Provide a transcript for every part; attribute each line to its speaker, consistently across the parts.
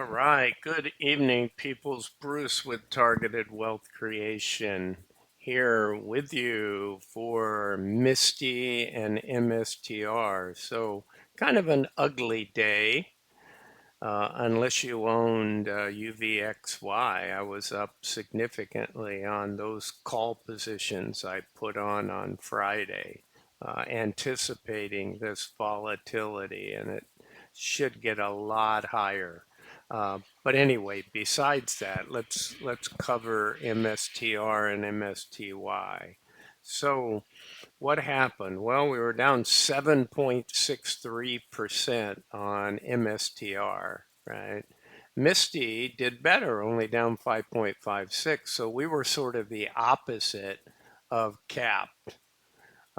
Speaker 1: right. Good evening, peoples. Bruce with Targeted Wealth Creation here with you for Misty and MSTR. So, kind of an ugly day, unless you owned UVXY. I was up significantly on those call positions I put on Friday, anticipating this volatility, and it should get a lot higher. But anyway, besides that, let's cover MSTR and MSTY. So what happened? Well, we were down 7.63% on MSTR, right? Misty did better, only down 5.56. So we were sort of the opposite of cap.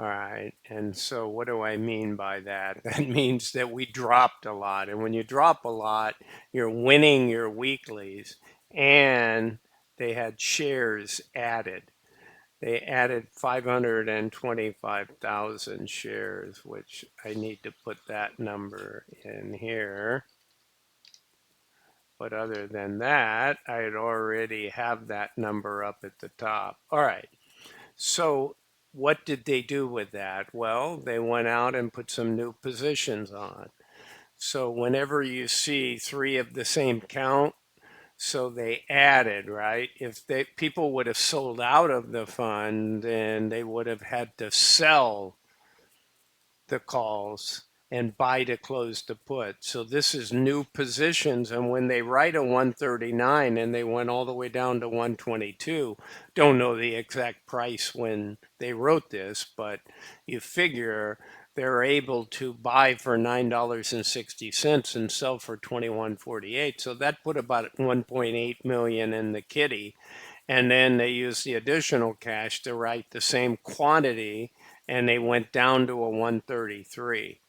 Speaker 1: All right. And so what do I mean by that? That means that we dropped a lot. And when you drop a lot, you're winning your weeklies. And they had shares added. They added 525,000 shares, which I need to put that number in here. But other than that, I'd already have that number up at the top. All right. So what did they do with that? Well, they went out and put some new positions on. So whenever you see three of the same count, so they added, right? If they people would have sold out of the fund, then they would have had to sell the calls and buy to close the put. So this is new positions. And when they write a 139 and they went all the way down to 122, don't know the exact price when they wrote this, but you figure they're able to buy for $9.60 and sell for 21.48. So that put about 1.8 million in the kitty. And then they used the additional cash to write the same quantity, and they went down to a 133.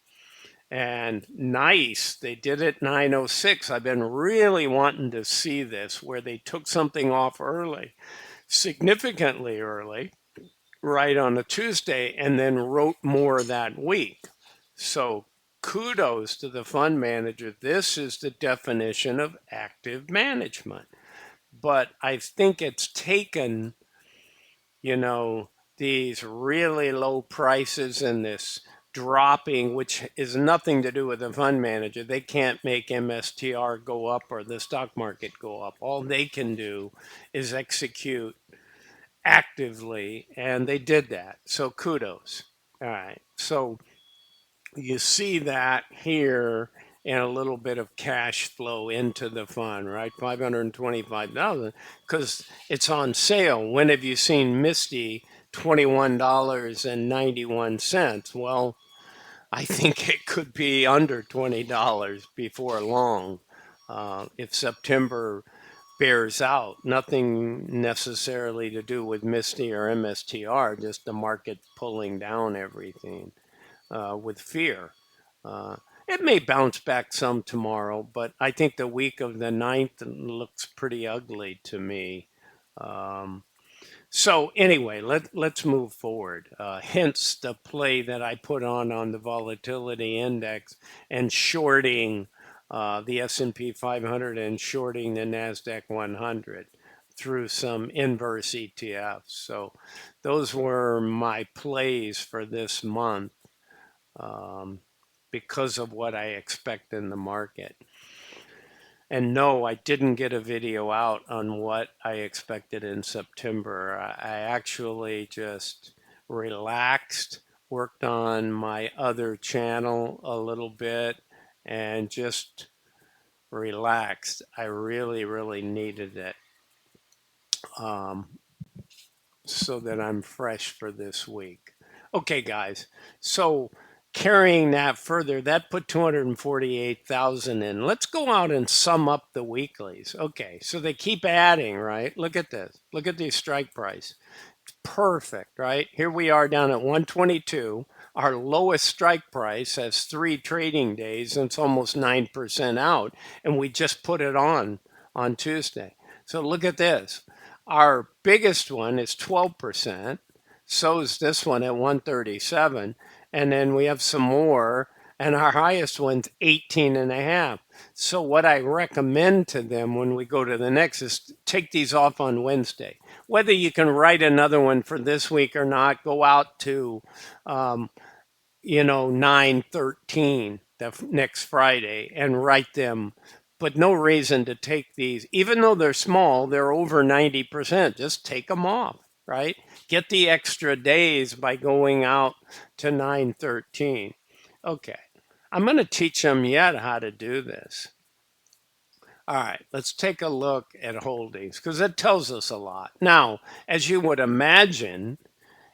Speaker 1: And nice, they did it 906. I've been really wanting to see this where they took something off early, significantly early, right on a Tuesday, and then wrote more that week. So kudos to the fund manager. This is the definition of active management. But I think it's taken, you know, these really low prices and this dropping, which is nothing to do with the fund manager. They can't make MSTR go up or the stock market go up. All they can do is execute actively, and they did that. So kudos. All right. So you see that here and a little bit of cash flow into the fund, right? 525,000 because it's on sale. When have you seen Misty $21.91? Well, I think it could be under $20 before long. If September bears out, nothing necessarily to do with Misty or MSTR, just the market pulling down everything with fear. Uh, it may bounce back some tomorrow, but I think the week of the 9th looks pretty ugly to me. Um, so anyway, let's move forward. Hence the play that I put on the volatility index and shorting the S&P 500 and shorting the Nasdaq 100 through some inverse ETFs. So those were my plays for this month, um, because of what I expect in the market. And no, I didn't get a video out on what I expected in September. I actually just relaxed, worked on my other channel a little bit, and just relaxed. I really, really needed it, um, so that I'm fresh for this week. Okay, guys. So carrying that further, that put 248,000 in. Let's go out and sum up the weeklies. Okay, so they keep adding, right? Look at this. Look at the strike price. It's perfect, right? Here we are down at 122. Our lowest strike price has 3 trading days, and it's almost 9% out, and we just put it on Tuesday. So look at this. Our biggest one is 12%. So is this one at 137. And then we have some more. and our highest one's 18 and a half. So what I recommend to them when we go to the next is take these off on Wednesday. Whether you can write another one for this week or not, go out to um, 9/13 the next Friday and write them. But no reason to take these, even though they're small, they're over 90%. Just take them off, right? Get the extra days by going out to 9/13. Okay. I'm going to teach them yet how to do this. All right, let's take a look at holdings because it tells us a lot. Now, as you would imagine,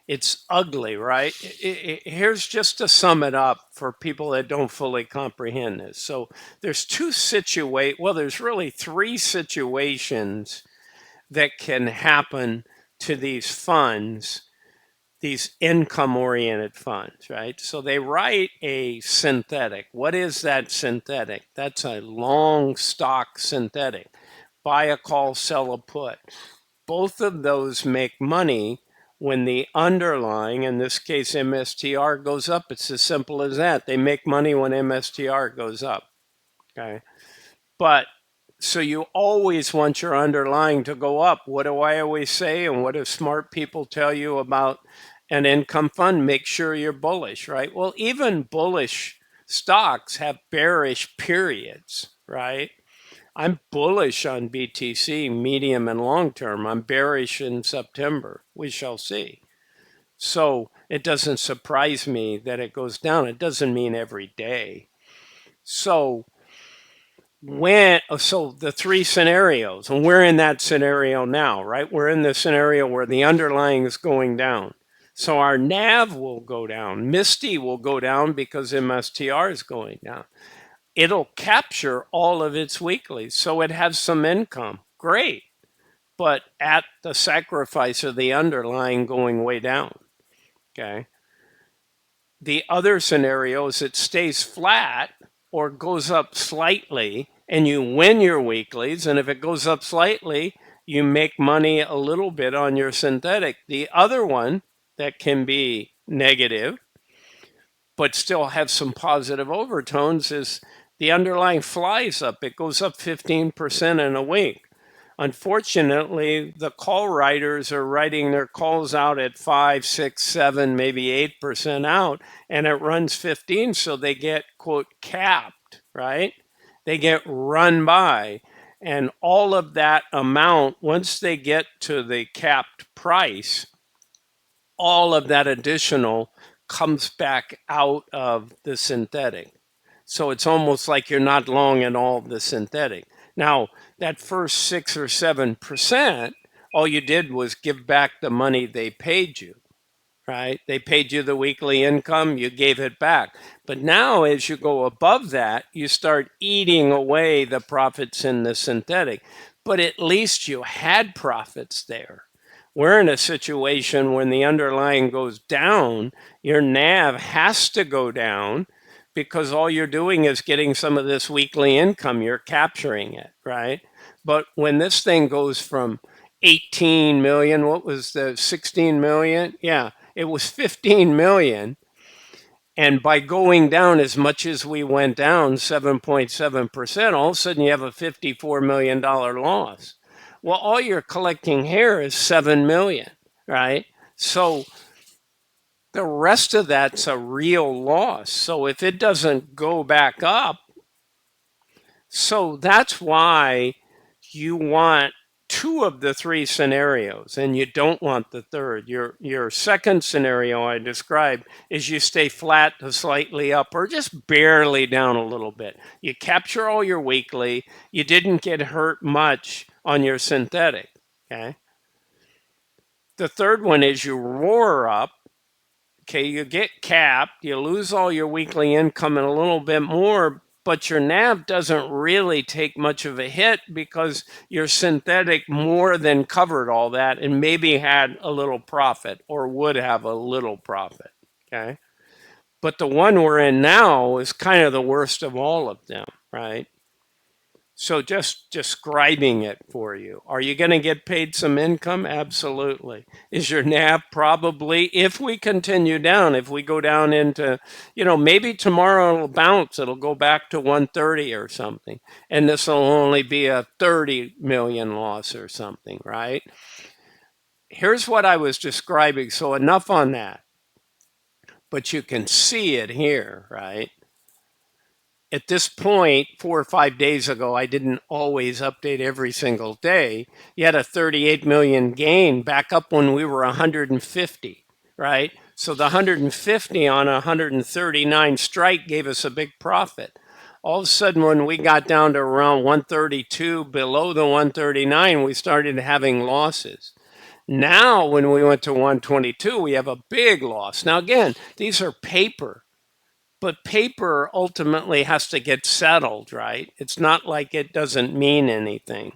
Speaker 1: it's ugly, right? Here's just to sum it up for people that don't fully comprehend this. So there's really three situations that can happen to these funds, these income oriented funds, right? So they write a synthetic. What is that synthetic? That's a long stock synthetic. Buy a call, sell a put. Both of those make money when the underlying, in this case MSTR, goes up. It's as simple as that. They make money when MSTR goes up. Okay. But so you always want your underlying to go up. What do I always say? And what do smart people tell you about an income fund? Make sure you're bullish, right? Well, even bullish stocks have bearish periods, right? I'm bullish on BTC, medium and long term. I'm bearish in September. We shall see. So it doesn't surprise me that it goes down. It doesn't mean every day. So the three scenarios, and we're in that scenario now, right? We're in the scenario where the underlying is going down. So our NAV will go down. Misty will go down because MSTR is going down. It'll capture all of its weeklies, so it has some income. Great. But at the sacrifice of the underlying going way down. Okay. The other scenario is it stays flat or goes up slightly and you win your weeklies. And if it goes up slightly, you make money a little bit on your synthetic. The other one that can be negative, but still have some positive overtones is the underlying flies up. It goes up 15% in a week. Unfortunately, the call writers are writing their calls out at 5, 6, 7, maybe 8% out, and it runs 15, so they get, quote, capped, right? They get run by. And all of that amount, once they get to the capped price, all of that additional comes back out of the synthetic. So it's almost like you're not long in all the synthetic. Now, that first 6 or 7%, all you did was give back the money they paid you, right? They paid you the weekly income, you gave it back. But now, as you go above that, you start eating away the profits in the synthetic. But at least you had profits there. We're in a situation when the underlying goes down, your NAV has to go down because all you're doing is getting some of this weekly income. You're capturing it, right? But when this thing goes from 18 million, what was the 16 million? Yeah, it was 15 million. And by going down as much as we went down, 7.7%, all of a sudden you have a $54 million loss. Well, all you're collecting here is 7 million, right? So the rest of that's a real loss. So if it doesn't go back up, so that's why you want two of the three scenarios and you don't want the third. Your second scenario I described is you stay flat to slightly up or just barely down a little bit. You capture all your weekly, you didn't get hurt much on your synthetic, okay? The third one is you roar up. Okay, you get capped, you lose all your weekly income and a little bit more, but your NAV doesn't really take much of a hit because your synthetic more than covered all that and maybe had a little profit or would have a little profit. Okay. But the one we're in now is kind of the worst of all of them, right? So just describing it for you. Are you going to get paid some income? Absolutely. Is your NAV probably, if we continue down, if we go down into, maybe tomorrow it'll bounce, it'll go back to 130 or something. And this will only be a 30 million loss or something, right? Here's what I was describing. So enough on that. But you can see it here, right? At this point, 4 or 5 days ago, I didn't always update every single day. You had a 38 million gain back up when we were 150, right? So the 150 on a 139 strike gave us a big profit. All of a sudden, when we got down to around 132, below the 139, we started having losses. Now, when we went to 122, we have a big loss. Now, again, these are paper. But paper ultimately has to get settled, right? It's not like it doesn't mean anything.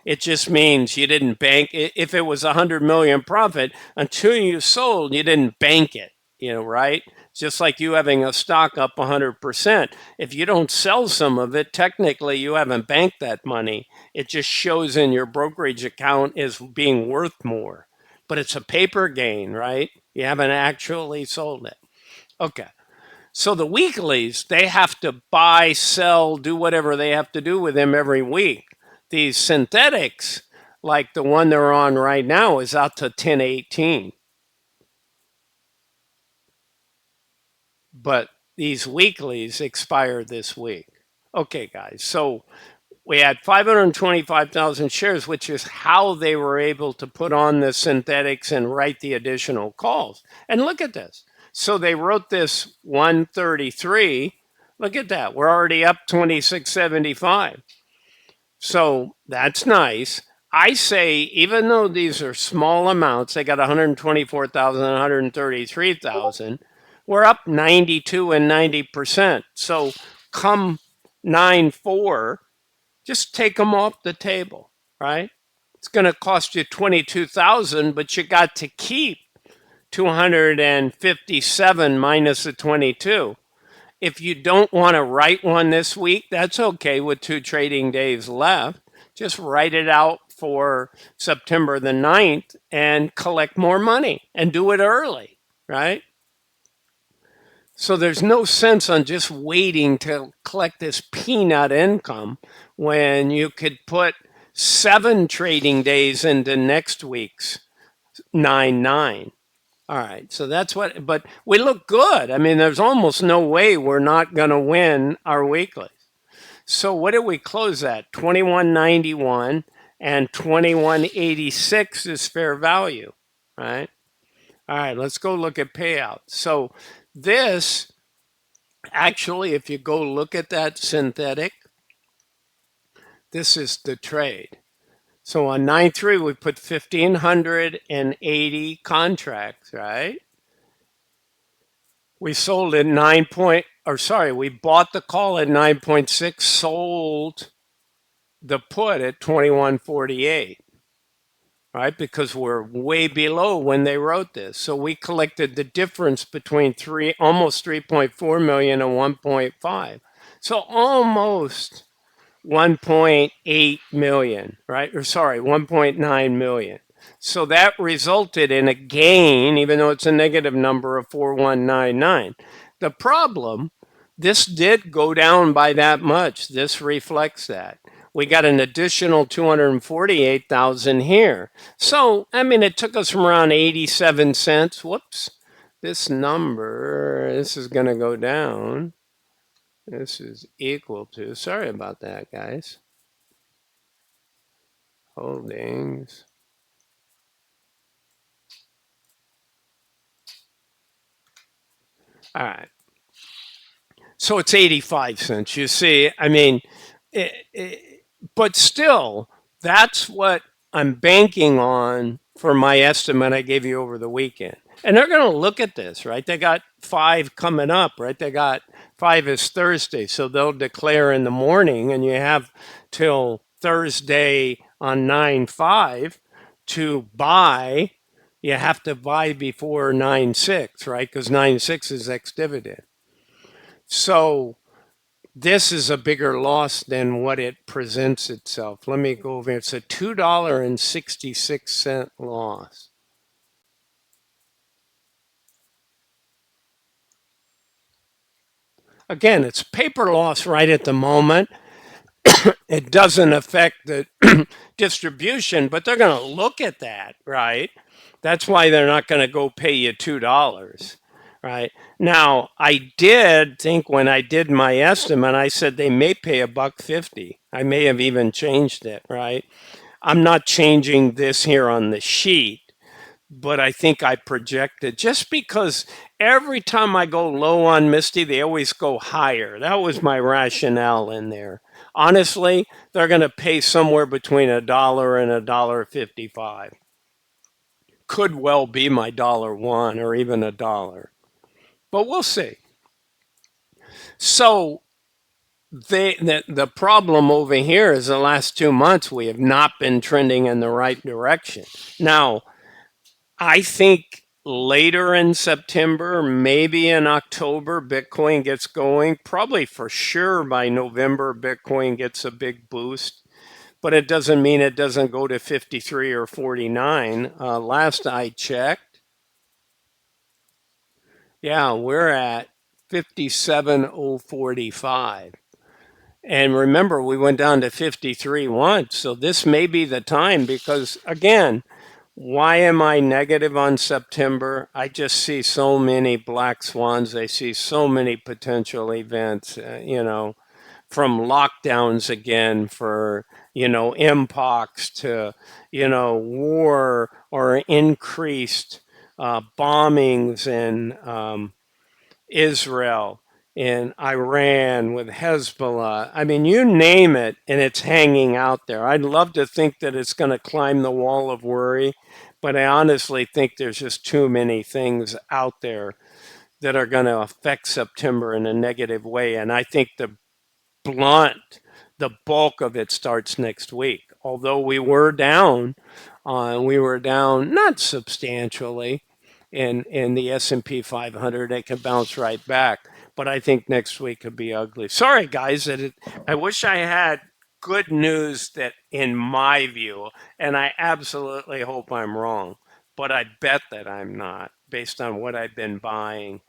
Speaker 1: It just means you didn't bank. If it was 100 million profit, until you sold, you didn't bank it, right? Just like you having a stock up 100%. If you don't sell some of it, technically you haven't banked that money. It just shows in your brokerage account as being worth more. But it's a paper gain, right? You haven't actually sold it. Okay. So the weeklies, they have to buy, sell, do whatever they have to do with them every week. These synthetics, like the one they're on right now, is out to 1018. But these weeklies expire this week. Okay, guys. So we had 525,000 shares, which is how they were able to put on the synthetics and write the additional calls. And look at this. So they wrote this 133. Look at that. We're already up 2675. So that's nice. I say, even though these are small amounts, they got 124,000, 133,000, we're up 92 and 90%. So come 9-4, just take them off the table, right? It's going to cost you 22,000, but you got to keep 257 minus the 22. If you don't want to write one this week, that's okay with 2 trading days left. Just write it out for September the 9th and collect more money and do it early, right? So there's no sense on just waiting to collect this peanut income when you could put 7 trading days into next week's 9-9. All right, so that's what, but we look good. I mean, there's almost no way we're not going to win our weeklies. So what did we close at? 2191 and 2186 is fair value, right? All right, let's go look at payouts. So this, actually, if you go look at that synthetic, this is the trade. So on 9-3, we put 1,580 contracts, right? We sold at we bought the call at 9.6, sold the put at 2148, right? Because we're way below when they wrote this. So we collected the difference between almost 3.4 million and 1.5. So almost 1.8 million, right? Or sorry, 1.9 million. So that resulted in a gain, even though it's a negative number, of 4199. The problem, this did go down by that much. This reflects that. We got an additional 248,000 here. So, I mean, it took us from around 87 cents. Whoops. This is going to go down. This is equal to, sorry about that, guys. Holdings. All right. So it's 85 cents. You see, I mean, but still, that's what I'm banking on for my estimate I gave you over the weekend. And they're going to look at this, right? They got 5 coming up, right? They got 5 is Thursday. So they'll declare in the morning, and you have till Thursday on 9/5 to buy. You have to buy before 9/6, right? Because 9/6 is ex dividend. So This is a bigger loss than what it presents itself. Let me go over here. It's a $2.66 loss. Again, it's paper loss right at the moment. It doesn't affect the distribution, but they're going to look at that, right? That's why they're not going to go pay you $2, right? Now, I did think when I did my estimate, I said they may pay a buck 50. I may have even changed it, right? I'm not changing this here on the sheet, but I think I projected just because every time I go low on Misty, they always go higher. That was my rationale in there. Honestly, they're going to pay somewhere between a dollar and a dollar 55. Could well be my dollar one or even a dollar, but we'll see. So the problem over here is the last 2 months we have not been trending in the right direction. Now, I think later in September, maybe in October, Bitcoin gets going. Probably for sure by November, Bitcoin gets a big boost. But it doesn't mean it doesn't go to 53 or 49. Last I checked, yeah, we're at 57,045. And remember, we went down to 53 once. So this may be the time because, again, why am I negative on September? I just see so many black swans. I see so many potential events, from lockdowns again for, mpox to, war or increased bombings in Israel, in Iran with Hezbollah. I mean, you name it, and it's hanging out there. I'd love to think that it's going to climb the wall of worry, but I honestly think there's just too many things out there that are going to affect September in a negative way. And I think blunt, the bulk of it starts next week. Although we were down not substantially in the S&P 500. It can bounce right back, but I think next week could be ugly. Sorry, guys. I wish I had good news that, in my view, and I absolutely hope I'm wrong, but I bet that I'm not based on what I've been buying.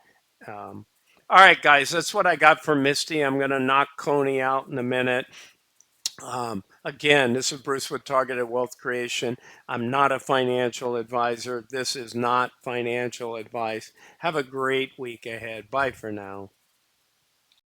Speaker 1: Um, all right, guys, that's what I got for Misty. I'm going to knock Coney out in a minute. Again, this is Bruce with Targeted Wealth Creation. I'm not a financial advisor. This is not financial advice. Have a great week ahead. Bye for now.